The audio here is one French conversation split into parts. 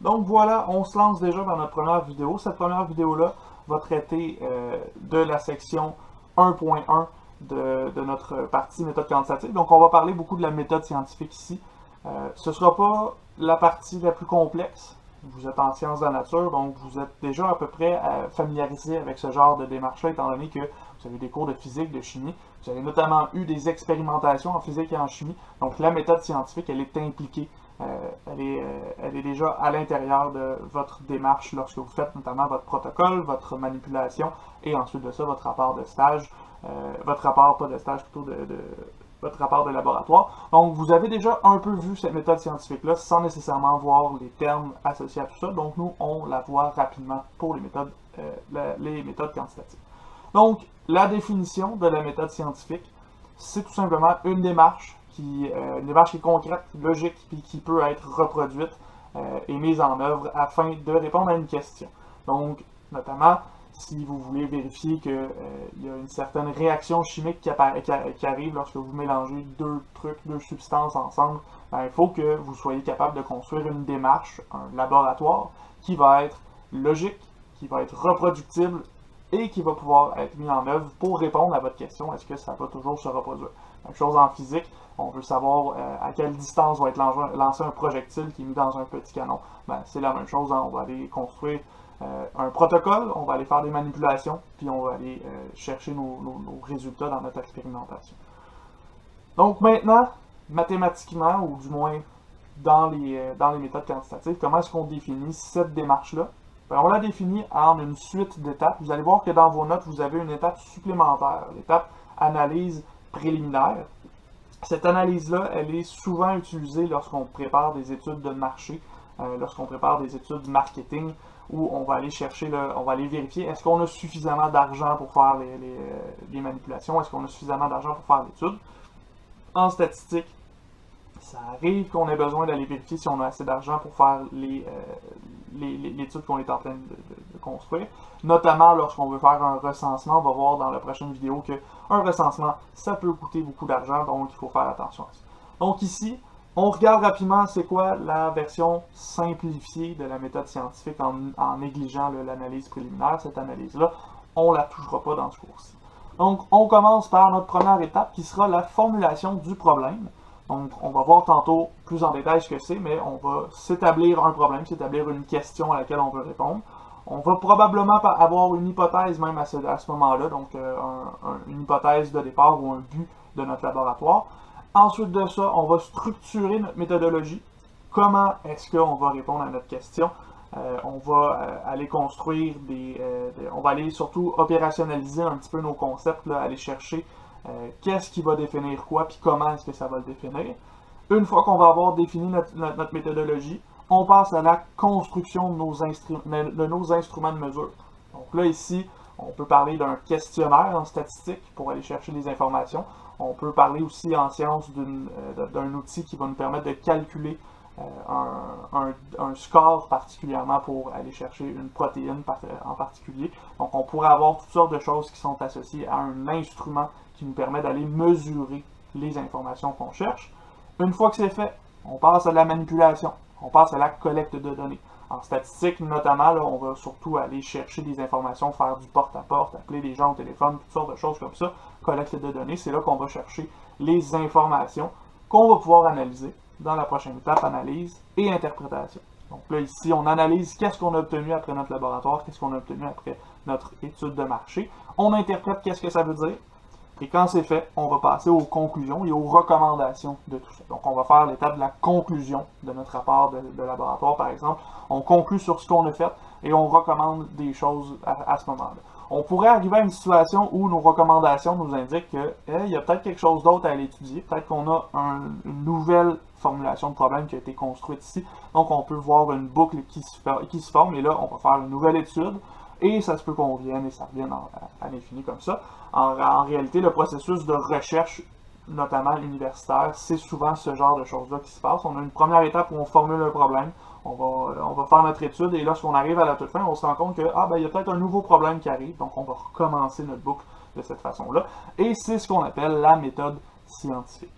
Donc voilà, on se lance déjà dans notre première vidéo. Cette première vidéo-là va traiter de la section 1.1 de notre partie méthode quantitative. Donc on va parler beaucoup de la méthode scientifique ici. Ce ne sera pas la partie la plus complexe. Vous êtes en sciences de la nature, donc vous êtes déjà à peu près familiarisé avec ce genre de démarche-là, étant donné que vous avez des cours de physique, de chimie. Vous avez notamment eu des expérimentations en physique et en chimie. Donc la méthode scientifique, elle est impliquée elle est déjà à l'intérieur de votre démarche lorsque vous faites notamment votre protocole, votre manipulation et ensuite de ça votre rapport de stage, votre rapport, pas de stage, plutôt votre rapport de laboratoire. Donc vous avez déjà un peu vu cette méthode scientifique-là sans nécessairement voir les termes associés à tout ça. Donc nous, on la voit rapidement pour les méthodes quantitatives. Donc la définition de la méthode scientifique, c'est tout simplement une démarche qui est concrète, logique, puis qui peut être reproduite et mise en œuvre afin de répondre à une question. Donc, notamment, si vous voulez vérifier qu'il y a une certaine réaction chimique qui arrive lorsque vous mélangez deux trucs, deux substances ensemble, ben, il faut que vous soyez capable de construire une démarche, un laboratoire, qui va être logique, qui va être reproductible et qui va pouvoir être mis en œuvre pour répondre à votre question, est-ce que ça va toujours se reproduire? Même chose en physique, on veut savoir à quelle distance va être lancé un projectile qui est mis dans un petit canon. Ben, c'est la même chose, hein, on va aller construire un protocole, on va aller faire des manipulations, puis on va aller chercher nos résultats dans notre expérimentation. Donc maintenant, mathématiquement, ou du moins dans les méthodes quantitatives, comment est-ce qu'on définit cette démarche-là? Ben, on la définit en une suite d'étapes. Vous allez voir que dans vos notes, vous avez une étape supplémentaire, l'étape analyse préliminaire. Cette analyse-là, elle est souvent utilisée lorsqu'on prépare des études de marché, lorsqu'on prépare des études marketing, où on va aller chercher, on va aller vérifier est-ce qu'on a suffisamment d'argent pour faire les manipulations, est-ce qu'on a suffisamment d'argent pour faire l'étude. En statistique, ça arrive qu'on ait besoin d'aller vérifier si on a assez d'argent pour faire l'étude qu'on est en train de construire. Notamment lorsqu'on veut faire un recensement, on va voir dans la prochaine vidéo qu'un recensement, ça peut coûter beaucoup d'argent, donc il faut faire attention à ça. Donc ici, on regarde rapidement c'est quoi la version simplifiée de la méthode scientifique en négligeant l'analyse préliminaire. Cette analyse-là, on ne la touchera pas dans ce cours-ci. Donc on commence par notre première étape qui sera la formulation du problème. Donc, on va voir tantôt plus en détail ce que c'est, mais on va s'établir un problème, s'établir une question à laquelle on veut répondre. On va probablement avoir une hypothèse même à ce moment-là, donc une hypothèse de départ ou un but de notre laboratoire. Ensuite de ça, on va structurer notre méthodologie. Comment est-ce qu'on va répondre à notre question? On va aller construire on va aller surtout opérationnaliser un petit peu nos concepts, là, aller chercher qu'est-ce qui va définir quoi, puis comment est-ce que ça va le définir. Une fois qu'on va avoir défini notre méthodologie, on passe à la construction de nos instruments de mesure. Donc là, ici, on peut parler d'un questionnaire en statistique pour aller chercher les informations. On peut parler aussi en sciences d'un outil qui va nous permettre de calculer un score particulièrement pour aller chercher une protéine en particulier. Donc on pourrait avoir toutes sortes de choses qui sont associées à un instrument qui nous permet d'aller mesurer les informations qu'on cherche. Une fois que c'est fait, on passe à la manipulation, on passe à la collecte de données. En statistique, notamment, là, on va surtout aller chercher des informations, faire du porte-à-porte, appeler des gens au téléphone, toutes sortes de choses comme ça. Collecte de données, c'est là qu'on va chercher les informations qu'on va pouvoir analyser dans la prochaine étape, analyse et interprétation. Donc là, ici, on analyse qu'est-ce qu'on a obtenu après notre laboratoire, qu'est-ce qu'on a obtenu après notre étude de marché. On interprète qu'est-ce que ça veut dire. Et quand c'est fait, on va passer aux conclusions et aux recommandations de tout ça. Donc, on va faire l'étape de la conclusion de notre rapport de laboratoire, par exemple. On conclut sur ce qu'on a fait et on recommande des choses à ce moment-là. On pourrait arriver à une situation où nos recommandations nous indiquent qu'il y a peut-être quelque chose d'autre à aller étudier. Peut-être qu'on a une nouvelle formulation de problème qui a été construite ici. Donc, on peut voir une boucle qui se forme et là, on va faire une nouvelle étude. Et ça se peut qu'on vienne et ça revienne à l'infini comme ça. En réalité, le processus de recherche, notamment universitaire, c'est souvent ce genre de choses-là qui se passe. On a une première étape où on formule un problème, on va faire notre étude, et lorsqu'on arrive à la toute fin, on se rend compte que il y a peut-être un nouveau problème qui arrive, donc on va recommencer notre boucle de cette façon-là. Et c'est ce qu'on appelle la méthode scientifique.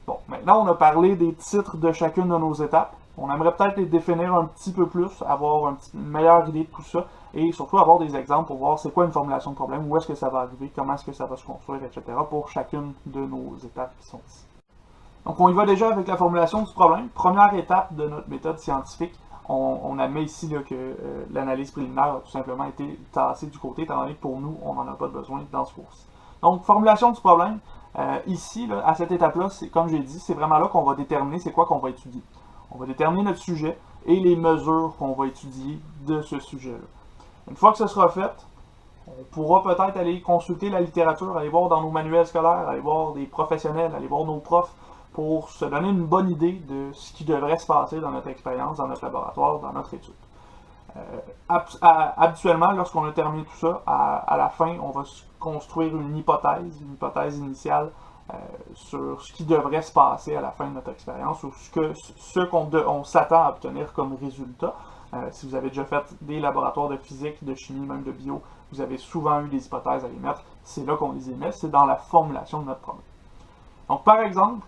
Bon, maintenant on a parlé des titres de chacune de nos étapes. On aimerait peut-être les définir un petit peu plus, avoir une meilleure idée de tout ça, et surtout avoir des exemples pour voir c'est quoi une formulation de problème, où est-ce que ça va arriver, comment est-ce que ça va se construire, etc. pour chacune de nos étapes qui sont ici. Donc on y va déjà avec la formulation du problème. Première étape de notre méthode scientifique, on admet ici là, que l'analyse préliminaire a tout simplement été tassée du côté, étant donné que pour nous, on n'en a pas besoin dans ce cours-ci. Donc, formulation du problème, ici, là, à cette étape-là, comme j'ai dit, c'est vraiment là qu'on va déterminer c'est quoi qu'on va étudier. On va déterminer notre sujet et les mesures qu'on va étudier de ce sujet-là. Une fois que ce sera fait, on pourra peut-être aller consulter la littérature, aller voir dans nos manuels scolaires, aller voir des professionnels, aller voir nos profs, pour se donner une bonne idée de ce qui devrait se passer dans notre expérience, dans notre laboratoire, dans notre étude. Habituellement, lorsqu'on a terminé tout ça, à la fin, on va construire une hypothèse initiale sur ce qui devrait se passer à la fin de notre expérience ou ce qu'on s'attend à obtenir comme résultat. Si vous avez déjà fait des laboratoires de physique, de chimie, même de bio, vous avez souvent eu des hypothèses à émettre. C'est là qu'on les émet, c'est dans la formulation de notre problème. Donc, par exemple,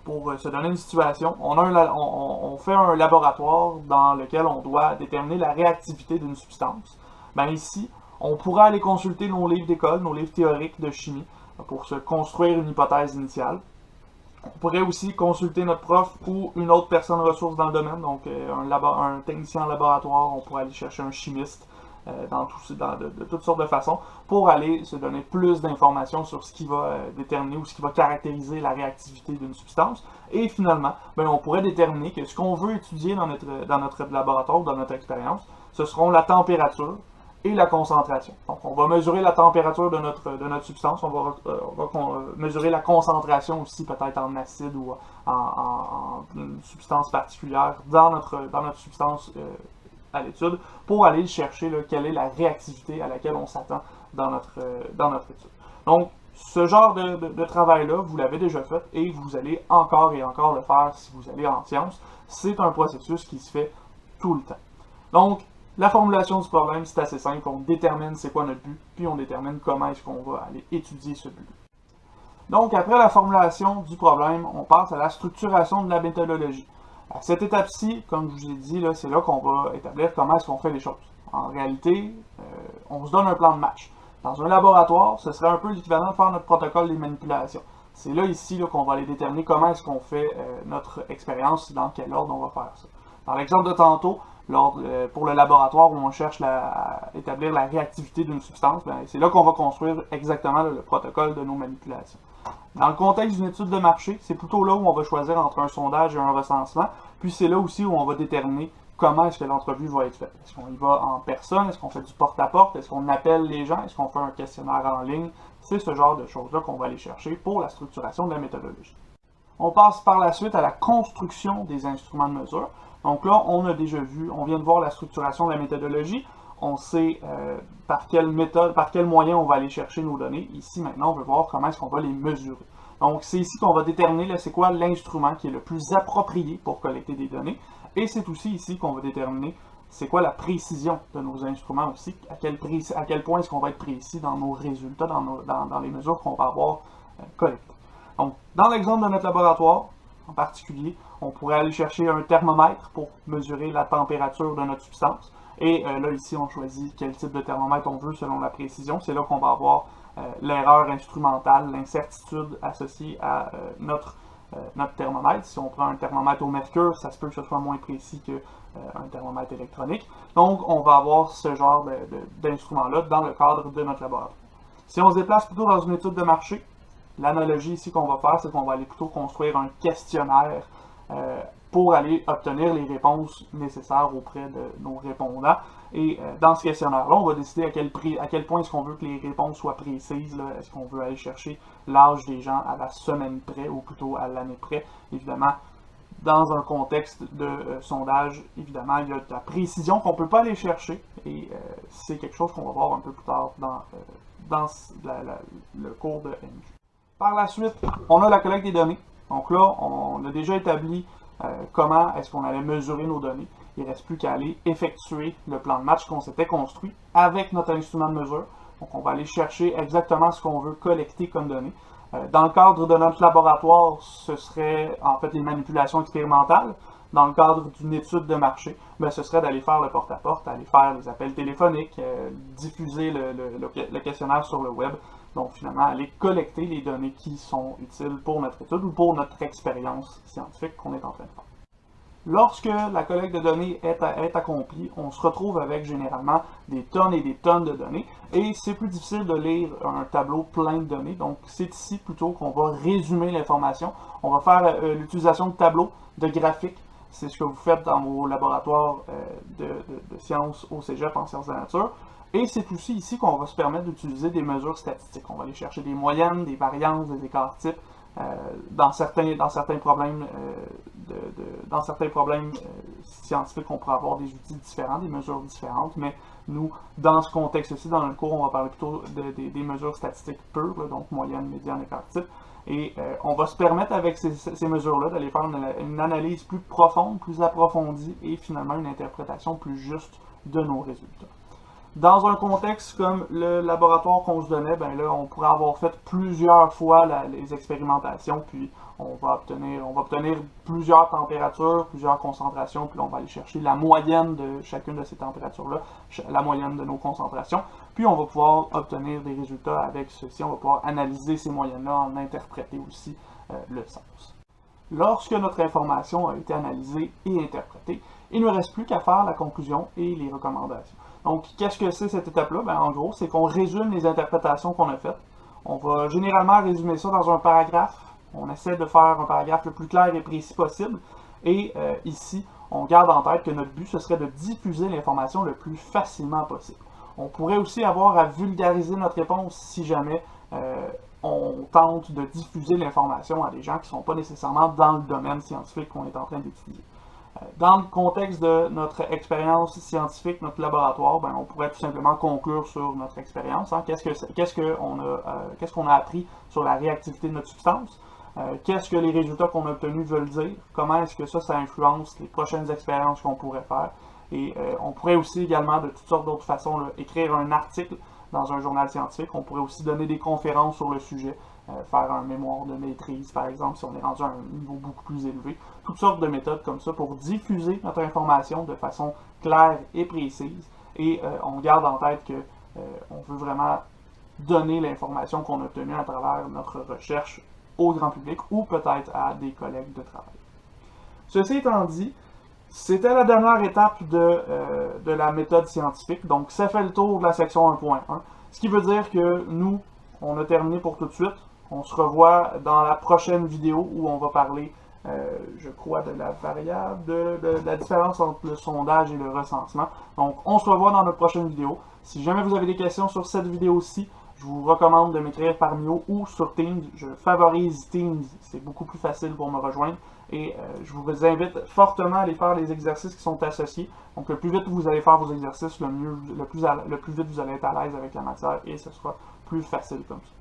pour se donner une situation, on fait un laboratoire dans lequel on doit déterminer la réactivité d'une substance. Ben ici, on pourrait aller consulter nos livres d'école, nos livres théoriques de chimie, pour se construire une hypothèse initiale. On pourrait aussi consulter notre prof ou une autre personne ressource dans le domaine, donc un technicien en laboratoire, on pourrait aller chercher un chimiste, de toutes sortes de façons, pour aller se donner plus d'informations sur ce qui va déterminer ou ce qui va caractériser la réactivité d'une substance. Et finalement, on pourrait déterminer que ce qu'on veut étudier dans notre laboratoire ou dans notre expérience, ce seront la température et la concentration. Donc, on va mesurer la température de notre substance, on va mesurer la concentration aussi, peut-être en acide ou en une substance particulière dans notre substance à l'étude pour aller chercher quelle est la réactivité à laquelle on s'attend dans notre étude. Donc, ce genre de travail-là, vous l'avez déjà fait et vous allez encore et encore le faire si vous allez en sciences. C'est un processus qui se fait tout le temps. Donc, la formulation du problème, c'est assez simple. On détermine c'est quoi notre but, puis on détermine comment est-ce qu'on va aller étudier ce but. Donc, après la formulation du problème, on passe à la structuration de la méthodologie. À cette étape-ci, comme je vous ai dit, c'est là qu'on va établir comment est-ce qu'on fait les choses. En réalité, on se donne un plan de match. Dans un laboratoire, ce serait un peu l'équivalent de faire notre protocole des manipulations. C'est là, ici, qu'on va aller déterminer comment est-ce qu'on fait notre expérience, dans quel ordre on va faire ça. Dans l'exemple de tantôt, pour le laboratoire où on cherche à établir la réactivité d'une substance, c'est là qu'on va construire exactement le protocole de nos manipulations. Dans le contexte d'une étude de marché, c'est plutôt là où on va choisir entre un sondage et un recensement, puis c'est là aussi où on va déterminer comment est-ce que l'entrevue va être faite. Est-ce qu'on y va en personne? Est-ce qu'on fait du porte-à-porte? Est-ce qu'on appelle les gens? Est-ce qu'on fait un questionnaire en ligne? C'est ce genre de choses-là qu'on va aller chercher pour la structuration de la méthodologie. On passe par la suite à la construction des instruments de mesure. Donc là, on a déjà vu, on vient de voir la structuration de la méthodologie. On sait par quelle méthode, par quel moyen on va aller chercher nos données. Ici, maintenant, on veut voir comment est-ce qu'on va les mesurer. Donc, c'est ici qu'on va déterminer c'est quoi l'instrument qui est le plus approprié pour collecter des données. Et c'est aussi ici qu'on va déterminer c'est quoi la précision de nos instruments aussi, à quel point est-ce qu'on va être précis dans nos résultats, dans les mesures qu'on va avoir collectées. Donc, dans l'exemple de notre laboratoire, en particulier, on pourrait aller chercher un thermomètre pour mesurer la température de notre substance. Et là, ici, on choisit quel type de thermomètre on veut selon la précision. C'est là qu'on va avoir l'erreur instrumentale, l'incertitude associée à notre thermomètre. Si on prend un thermomètre au mercure, ça se peut que ce soit moins précis qu'un thermomètre électronique. Donc, on va avoir ce genre d'instrument-là dans le cadre de notre laboratoire. Si on se déplace plutôt dans une étude de marché, l'analogie ici qu'on va faire, c'est qu'on va aller plutôt construire un questionnaire pour aller obtenir les réponses nécessaires auprès de nos répondants. Et dans ce questionnaire-là, on va décider à quel point est-ce qu'on veut que les réponses soient précises. Est-ce qu'on veut aller chercher l'âge des gens à la semaine près ou plutôt à l'année près. Évidemment, dans un contexte de sondage, évidemment, il y a de la précision qu'on ne peut pas aller chercher. Et c'est quelque chose qu'on va voir un peu plus tard dans le cours de MQ. Par la suite, on a la collecte des données. Donc là, on a déjà établi comment est-ce qu'on allait mesurer nos données. Il ne reste plus qu'à aller effectuer le plan de match qu'on s'était construit avec notre instrument de mesure. Donc on va aller chercher exactement ce qu'on veut collecter comme données. Dans le cadre de notre laboratoire, ce serait en fait les manipulations expérimentales. dans le cadre d'une étude de marché, ben, ce serait d'aller faire le porte-à-porte, aller faire les appels téléphoniques, diffuser le questionnaire sur le web. Donc finalement, aller collecter les données qui sont utiles pour notre étude ou pour notre expérience scientifique qu'on est en train de faire. Lorsque la collecte de données est accomplie, on se retrouve avec généralement des tonnes et des tonnes de données, et c'est plus difficile de lire un tableau plein de données, donc c'est ici plutôt qu'on va résumer l'information. On va faire l'utilisation de tableaux, de graphiques, c'est ce que vous faites dans vos laboratoires de sciences au cégep en sciences de la nature, et c'est aussi ici qu'on va se permettre d'utiliser des mesures statistiques. On va aller chercher des moyennes, des variances, des écarts types, dans certains problèmes scientifiques, on pourrait avoir des outils différents, des mesures différentes, mais nous, dans ce contexte-ci, dans le cours, on va parler plutôt des mesures statistiques pures, là, donc moyenne, médiane, écart type, et on va se permettre avec ces mesures-là d'aller faire une analyse plus profonde, plus approfondie, et finalement une interprétation plus juste de nos résultats. Dans un contexte comme le laboratoire qu'on se donnait, ben là, on pourrait avoir fait plusieurs fois les expérimentations, puis on va obtenir plusieurs températures, plusieurs concentrations, puis on va aller chercher la moyenne de chacune de ces températures-là, la moyenne de nos concentrations, puis on va pouvoir obtenir des résultats avec ceci, on va pouvoir analyser ces moyennes-là, en interpréter aussi le sens. Lorsque notre information a été analysée et interprétée, il ne nous reste plus qu'à faire la conclusion et les recommandations. Donc, qu'est-ce que c'est cette étape-là? Ben, en gros, c'est qu'on résume les interprétations qu'on a faites. On va généralement résumer ça dans un paragraphe. On essaie de faire un paragraphe le plus clair et précis possible. Et ici, on garde en tête que notre but, ce serait de diffuser l'information le plus facilement possible. On pourrait aussi avoir à vulgariser notre réponse si jamais on tente de diffuser l'information à des gens qui ne sont pas nécessairement dans le domaine scientifique qu'on est en train d'étudier. Dans le contexte de notre expérience scientifique, notre laboratoire, ben, on pourrait tout simplement conclure sur notre expérience. Hein. Qu'est-ce qu'on a appris sur la réactivité de notre substance? Qu'est-ce que les résultats qu'on a obtenus veulent dire? Comment est-ce que ça influence les prochaines expériences qu'on pourrait faire? Et on pourrait aussi également, de toutes sortes d'autres façons, là, écrire un article dans un journal scientifique. On pourrait aussi donner des conférences sur le sujet. Faire un mémoire de maîtrise, par exemple, si on est rendu à un niveau beaucoup plus élevé. Toutes sortes de méthodes comme ça pour diffuser notre information de façon claire et précise. Et on garde en tête qu'on veut vraiment donner l'information qu'on a obtenue à travers notre recherche au grand public ou peut-être à des collègues de travail. Ceci étant dit, c'était la dernière étape de la méthode scientifique. Donc, ça fait le tour de la section 1.1. Ce qui veut dire que nous, on a terminé pour tout de suite. On se revoit dans la prochaine vidéo où on va parler, je crois, de la variable, de la différence entre le sondage et le recensement. Donc, on se revoit dans notre prochaine vidéo. Si jamais vous avez des questions sur cette vidéo-ci, je vous recommande de m'écrire par Mio ou sur Teams. Je favorise Teams, c'est beaucoup plus facile pour me rejoindre. Et je vous invite fortement à aller faire les exercices qui sont associés. Donc, le plus vite vous allez faire vos exercices, le plus vite vous allez être à l'aise avec la matière et ce sera plus facile comme ça.